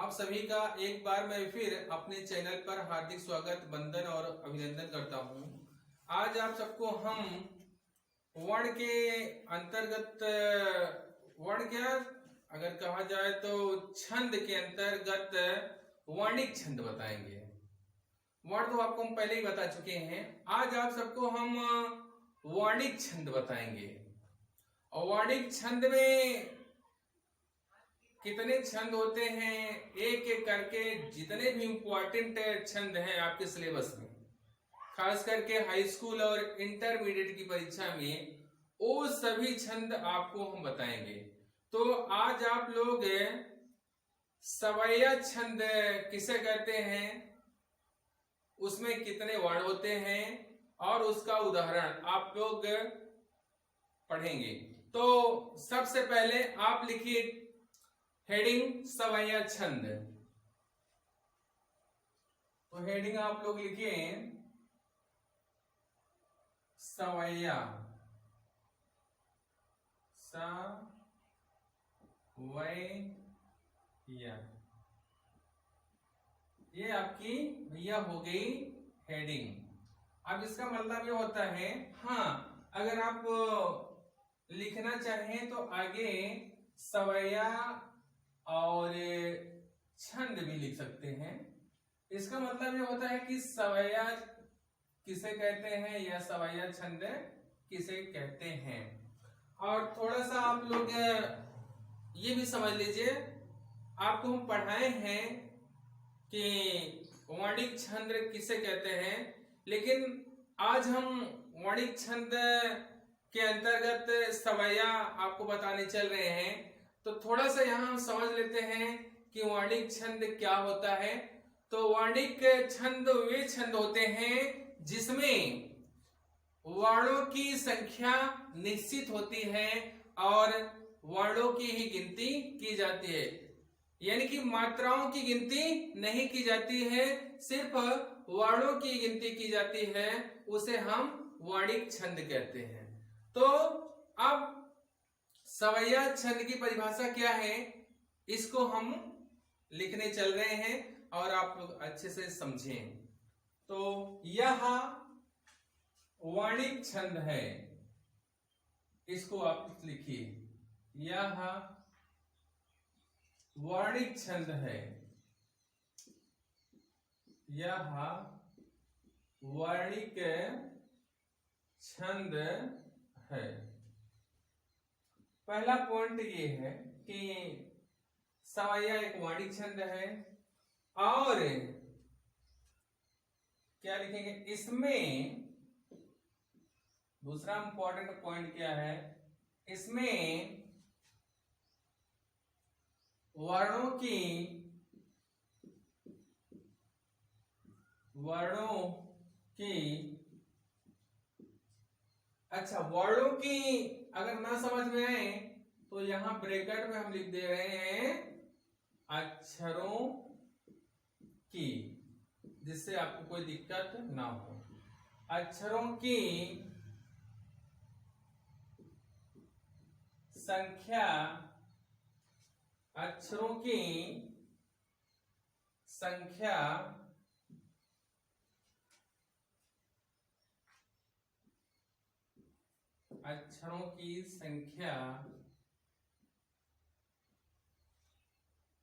आप सभी का एक बार मैं फिर अपने चैनल पर हार्दिक स्वागत, वंदन और अभिनंदन करता हूं। आज आप सबको हम वर्ण के अंतर्गत वर्ण क्या अगर कहा जाए तो छंद के अंतर्गत वर्णिक छंद बताएंगे। वर्ण तो आपको हम पहले ही बता चुके हैं। आज आप सबको हम वर्णिक छंद बताएंगे। और वर्णिक छंद में कितने छंद होते हैं, एक एक करके जितने भी इंपॉर्टेंट छंद हैं आपके सिलेबस में, खास करके हाई स्कूल और इंटरमीडिएट की परीक्षा में, वो सभी छंद आपको हम बताएंगे। तो आज आप लोग सवैया छंद किसे कहते हैं, उसमें कितने वर्ण होते हैं और उसका उदाहरण आप लोग पढ़ेंगे। तो सबसे पहले आप लिखिए हेडिंग सवैया छंद। तो हेडिंग आप लोग लिखिए सवैया, सवैया। ये आपकी भैया हो गई हेडिंग। अब इसका मतलब ये होता है, हाँ, अगर आप लिखना चाहें तो आगे सवैया और छंद भी लिख सकते हैं। इसका मतलब ये होता है कि सवैया किसे कहते हैं या सवैया छंद किसे कहते हैं। और थोड़ा सा आप लोग ये भी समझ लीजिए, आपको हम पढ़ाए हैं कि वर्णिक छंद किसे कहते हैं, लेकिन आज हम वर्णिक छंद के अंतर्गत सवैया आपको बताने चल रहे हैं। तो थोड़ा सा यहाँ हम समझ लेते हैं कि वर्णिक छंद क्या होता है। तो वर्णिक छंद वे छंद होते हैं जिसमें वर्णों की संख्या निश्चित होती है और वर्णों की ही गिनती की जाती है, यानी कि मात्राओं की गिनती नहीं की जाती है, सिर्फ वर्णों की गिनती की जाती है। उसे हम वर्णिक छंद कहते हैं। तो अब सवैया छंद की परिभाषा क्या है, इसको हम लिखने चल रहे हैं और आप लोग अच्छे से समझें। तो यह वर्णिक छंद है, इसको आप लिखिए, यह वर्णिक छंद है, यह वर्णिक छंद है। पहला पॉइंट ये है कि सवैया एक वर्णिक छंद है। और क्या लिखेंगे इसमें, दूसरा इंपॉर्टेंट पॉइंट क्या है, इसमें वर्णों की अच्छा, वर्णों की अगर ना समझ में आए तो यहां ब्रैकेट में हम लिख दे रहे हैं अक्षरों की, जिससे आपको कोई दिक्कत ना हो। अक्षरों की संख्या, अक्षरों की संख्या अक्षरों की संख्या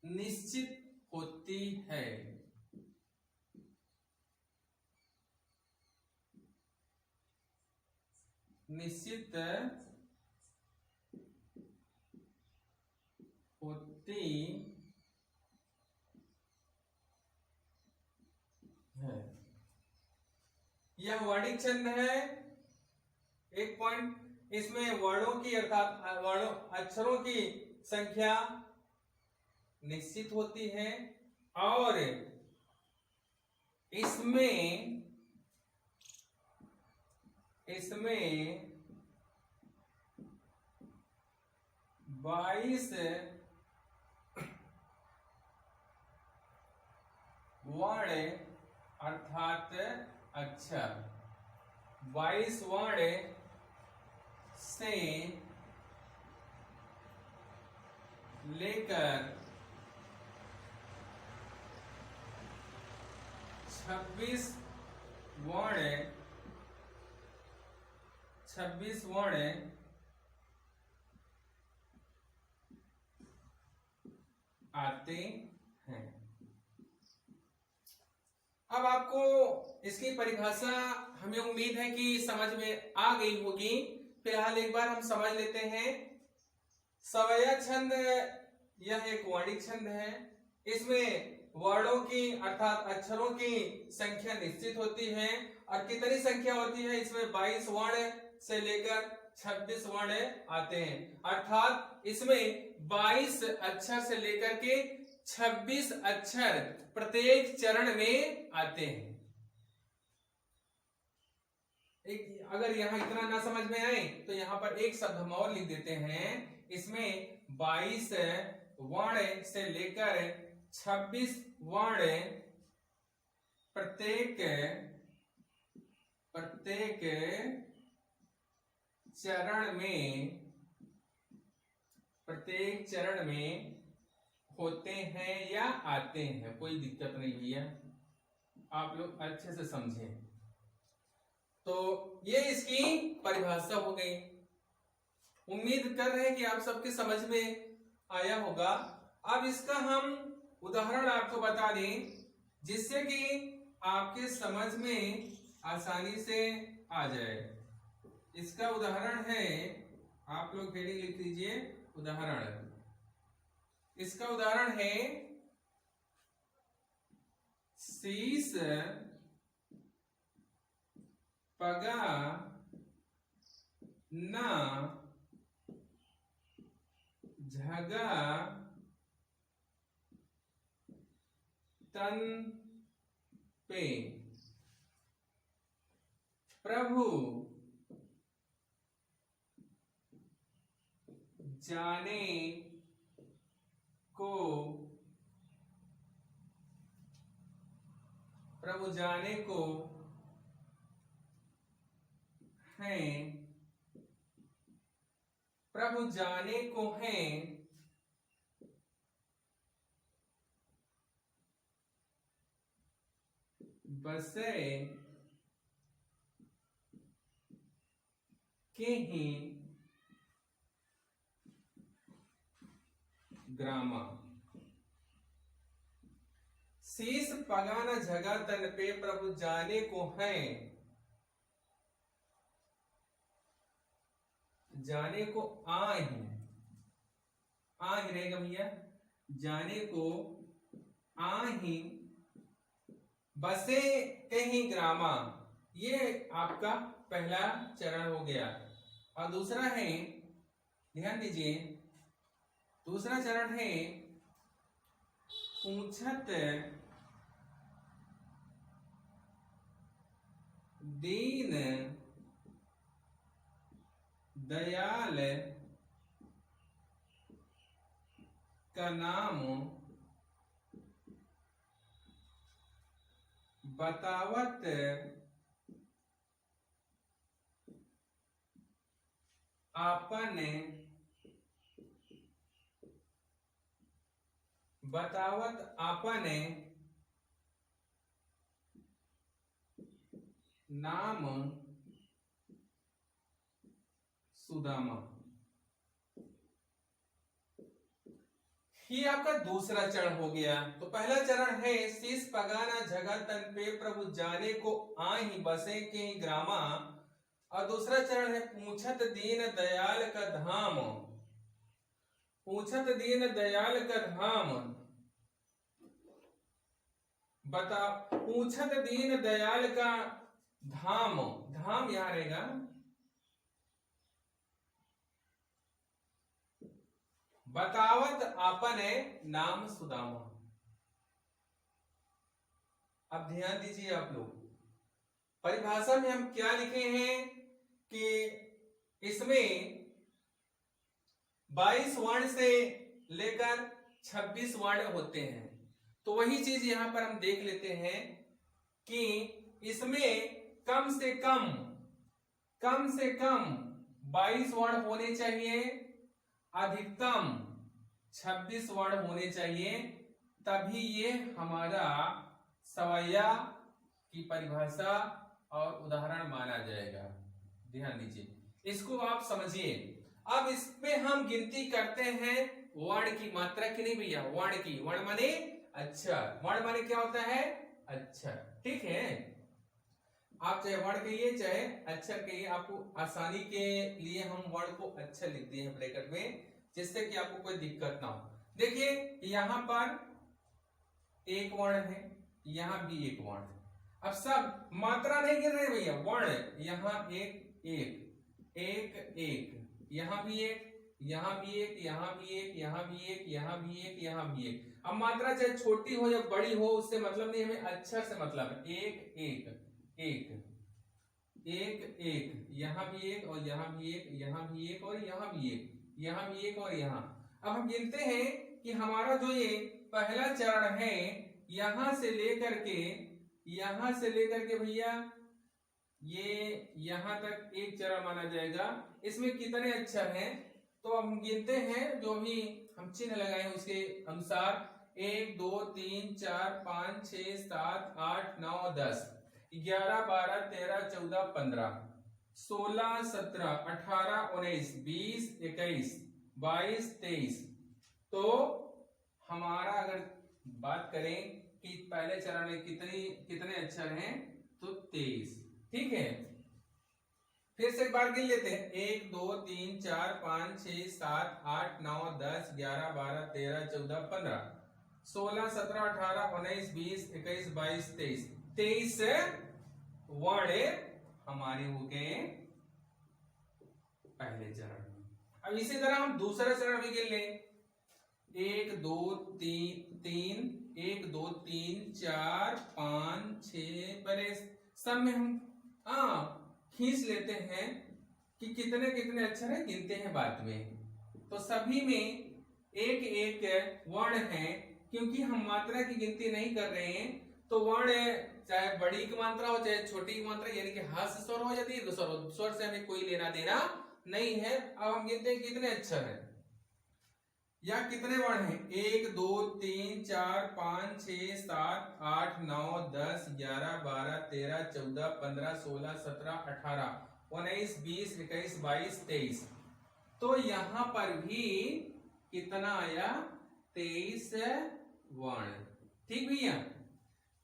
निश्चित होती है। निश्चित होती है। यह वर्णिक छंद है। एक पॉइंट, इसमें वर्णों की अर्थात वर्णों अक्षरों की संख्या निश्चित होती है और इसमें 22 वर्ण अर्थात अक्षर, 22 वर्ण से लेकर 26 वर्ण 26 वर्ण आते हैं। अब आपको इसकी परिभाषा हमें उम्मीद है कि समझ में आ गई होगी। फिलहाल एक बार हम समझ लेते हैं। सवैया छंद यह एक वर्णिक छंद है। इसमें वर्णों की अर्थात अक्षरों की संख्या निश्चित होती है। और कितनी संख्या होती है इसमें? 22 वर्ण से लेकर 26 वर्ण आते हैं। अर्थात इसमें 22 अक्षर से लेकर के 26 अक्षर प्रत्येक चरण में आते हैं। अगर यहाँ इतना ना समझ में आए तो यहाँ पर एक शब्द हम और लिख देते हैं। इसमें 22 वर्ण से लेकर 26 वर्ण प्रत्येक चरण में होते हैं या आते हैं। कोई दिक्कत नहीं भैया, आप लोग अच्छे से समझें। तो ये इसकी परिभाषा हो गई। उम्मीद कर रहे हैं कि आप सबके समझ में आया होगा। अब इसका हम उदाहरण आपको बता दें जिससे कि आपके समझ में आसानी से आ जाए। इसका उदाहरण है, आप लोग हेडिंग लिख लीजिए उदाहरण। इसका उदाहरण है शीश पगा न झगा तन पे प्रभु जाने को हैं, प्रभु जाने को हैं बसे के ही ग्रामा। शीश पगा न झगा तन पे प्रभु जाने को हैं। जाने को आही रहेगा भैया। जाने को आही बसे कहीं ग्रामा। ये आपका पहला चरण हो गया। और दूसरा है, ध्यान दीजिए, दूसरा चरण है पूछत दीन दयाल का नाम बतावत आपन नाम सुदामा। ये आपका दूसरा चरण हो गया। तो पहला चरण है शीश पगाना झगा तन पे प्रभु जाने को आही बसे के ग्रामा। और दूसरा चरण है पूछत दीन दयाल का धाम। पूछत दीन दयाल का धाम बता। पूछत दीन दयाल का धाम, धाम यहां रहेगा। बतावत आपन नाम सुदामा। अब ध्यान दीजिए आप लोग, परिभाषा में हम क्या लिखे हैं कि इसमें 22 वर्ण से लेकर 26 वर्ण होते हैं। तो वही चीज यहां पर हम देख लेते हैं कि इसमें कम से कम 22 वर्ण होने चाहिए, अधिकतम 26 वर्ण होने चाहिए, तभी ये हमारा सवैया की परिभाषा और उदाहरण माना जाएगा। ध्यान दीजिए, इसको आप समझिए। अब इस पे हम गिनती करते हैं वर्ण की मात्रा की, नहीं भैया, वर्ण की। वर्ण माने अक्षर, वर्ण माने क्या होता है, अक्षर। ठीक है, आप चाहे वर्ण कहिए चाहे अक्षर कहिए, आपको आसानी के लिए हम वर्ण को अक्षर लिख दिए हैं ब्रैकेट में, जिससे कि आपको कोई दिक्कत ना हो। देखिए यहां पर एक वर्ण है, यहां भी एक वर्ण है। अब सब मात्रा नहीं गिन रहे भैया, वर्ण, यहां एक एक एक एक, यहां भी एक, यहां भी एक, यहां भी एक, यहां भी एक, यहां भी एक, यहां भी एक। अब मात्रा चाहे छोटी हो या बड़ी हो उससे मतलब नहीं, हमें अक्षर से मतलब है। एक एक एक एक एक, यहां भी एक और यहां भी एक, यहां भी एक और यहां भी एक, यहां भी एक और यहां। अब हम गिनते हैं कि हमारा जो ये पहला चरण है, यहां से लेकर के भैया ये यहां तक एक चरण माना जाएगा। इसमें कितने अक्षर हैं, तो अब हम गिनते हैं, जो भी हम चिन्ह लगाए हैं उसके अनुसार। 1 2 3 4 5 6 7 8 9 10 11 12 13 14 15 16 17 18 19 20 21 22 23। तो हमारा अगर बात करें कि पहले चरण में कितने अक्षर हैं, तो 23। ठीक है, फिर से एक बार गिन लेते हैं। 1 2 3 4 5 6 7 8 9 10 11 12 13 14 15 16 17 18 19 20 21 22 23। 23 वर्ण हमारे हो गए पहले चरण में। अब इसी तरह हम दूसरा चरण भी गिन लें। 1 2 3 1 2 3 4 5 6 पहले सब में हम खींच लेते हैं कि कितने कितने अक्षर हैं, गिनते हैं बाद में। तो सभी में एक एक वर्ण है, क्योंकि हम मात्रा की गिनती नहीं कर रहे हैं। तो वर्ण चाहे बड़ी की मात्रा हो चाहे छोटी की मात्रा, यानी कि हास्य स्वर हो या दीर्घ स्वर हो, स्वर से हमें कोई लेना देना नहीं है। अब हम गिनते हैं कितने अक्षर हैं या कितने वर्ण हैं। 1 2 3 4 5 6 7 8 9 10 11 12 13 14 15 16 17 18 19 20 21 22 23। तो यहां पर भी कितना आया, 23 वर्ण। ठीक भैया,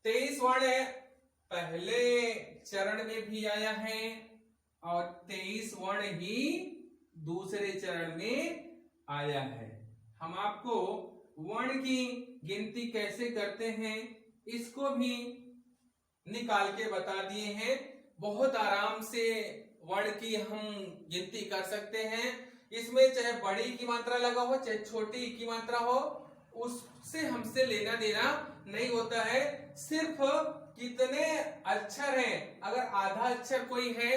23 वर्ण पहले चरण में भी आया है और 23 वर्ण ही दूसरे चरण में आया है। हम आपको वर्ण की गिनती कैसे करते हैं इसको भी निकाल के बता दिए हैं। बहुत आराम से वर्ण की हम गिनती कर सकते हैं। इसमें चाहे बड़ी की मात्रा लगा हो चाहे छोटी की मात्रा हो, उससे हमसे लेना देना नहीं होता है। सिर्फ कितने अक्षर हैं, अगर आधा अक्षर कोई है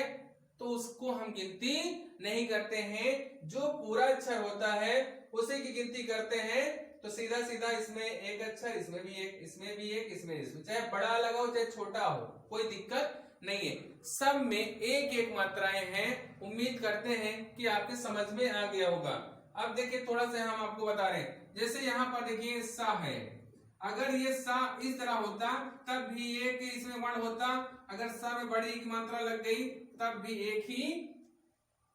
तो उसको हम गिनती नहीं करते हैं। जो पूरा अक्षर होता है उसी की गिनती करते हैं। तो सीधा सीधा इसमें एक अक्षर, इसमें भी एक, इसमें भी एक, इसमें चाहे बड़ा लगाओ चाहे छोटा हो, कोई दिक्कत नहीं है। सब में एक एक मात्राएं हैं। उम्मीद करते हैं कि आपके समझ में आ गया होगा। अब देखिए थोड़ा सा हम आपको बता रहे हैं, जैसे यहाँ पर देखिए सा है, अगर ये सा इस तरह होता तब भी एक इसमें वर्ण होता। अगर सा में बड़ी की मात्रा लग गई तब भी एक ही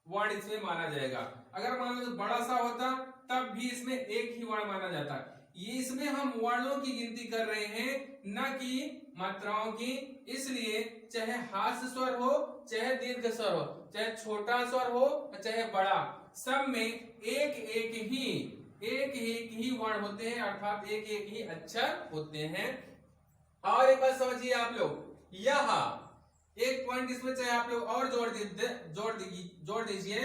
वर्ण इसमें माना जाएगा। अगर मान लो बड़ा सा होता तब भी इसमें एक ही वर्ण माना जाता। ये इसमें हम वर्णों की गिनती कर रहे हैं, न कि मात्राओं की। इसलिए चाहे हास्य स्वर हो चाहे दीर्घ स्वर हो, चाहे छोटा स्वर हो चाहे बड़ा, सब में एक एक ही वर्ण होते हैं, अर्थात एक एक ही अक्षर होते हैं। और एक बात समझिए आप लोग, यह एक पॉइंट इसमें चाहे आप लोग और जोड़ दीजिए।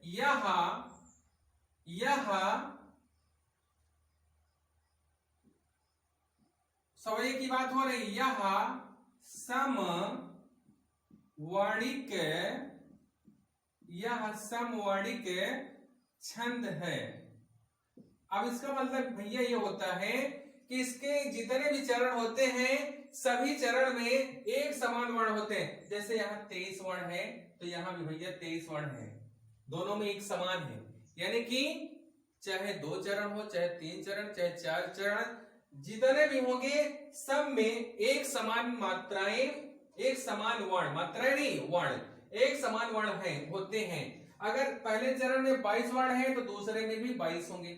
यह सवय की बात हो रही, यह समवर्णिक छंद है। अब इसका मतलब भैया ये होता है कि इसके जितने भी चरण होते हैं सभी चरण में एक समान वर्ण होते हैं। जैसे यहाँ 23 वर्ण है तो यहाँ भी भैया 23 वर्ण है, दोनों में एक समान है। यानी कि चाहे 2 चरण हो चाहे 3 चरण चाहे 4 चरण, जितने भी होंगे सब में एक समान मात्राएं एक समान वर्ण, मात्रा नहीं वर्ण, एक समान वर्ण होते हैं। अगर पहले चरण में 22 वर्ण है तो दूसरे में भी 22 होंगे,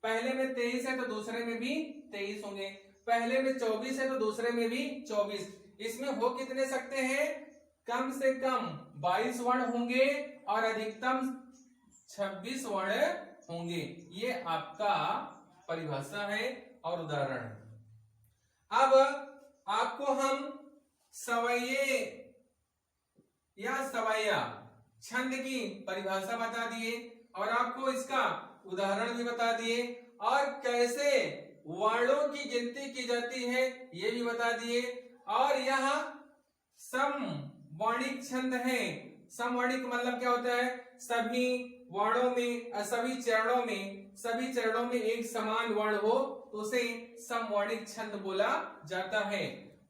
पहले में 23 है तो दूसरे में भी 23 होंगे, पहले में 24 है तो दूसरे में भी 24। इसमें हो कितने सकते हैं? कम से कम 22 वर्ण होंगे और अधिकतम 26 वर्ण होंगे। ये आपका परिभाषा है और उदाहरण है। अब आपको हम सवये या सवैया छंद की परिभाषा बता दिए और आपको इसका उदाहरण भी बता दिए और कैसे वर्णों की गिनती की जाती है ये भी बता दिए। और यह समवर्णिक छंद है। समवर्णिक मतलब क्या होता है? सभी वर्णों में, सभी चरणों में एक समान वर्ण हो तो उसे समवर्णिक छंद बोला जाता है।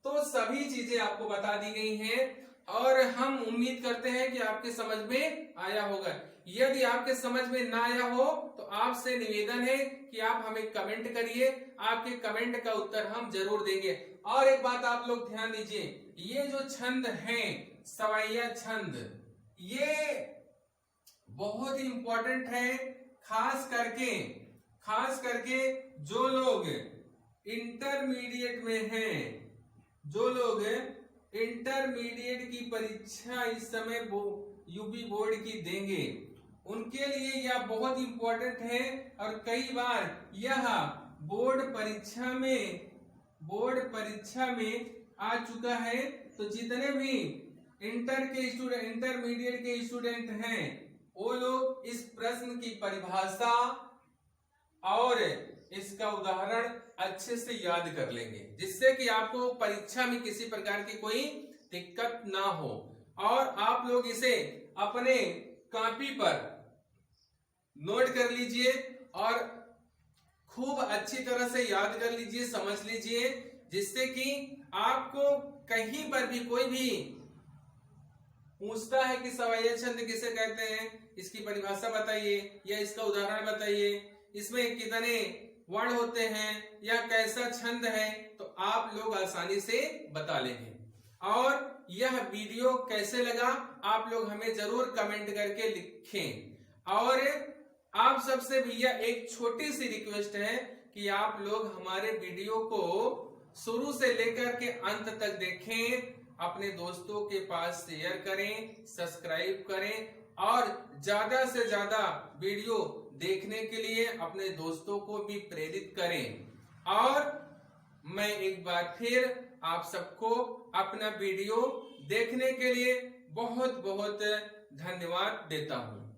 तो सभी चीजें आपको बता दी गई हैं और हम उम्मीद करते हैं कि आपके समझ में आया होगा। यदि आपके समझ में ना आया हो तो आपसे निवेदन है कि आप हमें कमेंट करिए, आपके कमेंट का उत्तर हम जरूर देंगे। और एक बात आप लोग ध्यान दीजिए, ये जो छंद हैं, सवैया छंद, ये बहुत ही इंपॉर्टेंट है। खास करके जो लोग इंटरमीडिएट में हैं, जो लोग इंटरमीडिएट की परीक्षा इस समय यूपी बोर्ड की देंगे, उनके लिए यह बहुत इंपॉर्टेंट है। और कई बार यह बोर्ड परीक्षा में आ चुका है। तो जितने भी इंटरमीडिएट के स्टूडेंट हैं वो लोग इस प्रश्न की परिभाषा और इसका उदाहरण अच्छे से याद कर लेंगे, जिससे कि आपको परीक्षा में किसी प्रकार की कोई दिक्कत ना हो। और आप लोग इसे अपने कॉपी पर नोट कर लीजिए और खूब अच्छी तरह से याद कर लीजिए, समझ लीजिए, जिससे कि आपको कहीं पर भी कोई भी पूछता है कि सवैया छंद किसे कहते हैं, इसकी परिभाषा बताइए या इसका उदाहरण बताइए, इसमें कितने वर्ण होते हैं या कैसा छंद है, तो आप लोग आसानी से बता लेंगे। और यह वीडियो कैसे लगा आप लोग हमें जरूर कमेंट करके लिखें। और आप सबसे भैया एक छोटी सी रिक्वेस्ट है कि आप लोग हमारे वीडियो को शुरू से लेकर के अंत तक देखें, अपने दोस्तों के पास शेयर करें, सब्सक्राइब करें और ज्यादा से ज्यादा वीडियो देखने के लिए अपने दोस्तों को भी प्रेरित करें। और मैं एक बार फिर आप सबको अपना वीडियो देखने के लिए बहुत बहुत धन्यवाद देता हूं।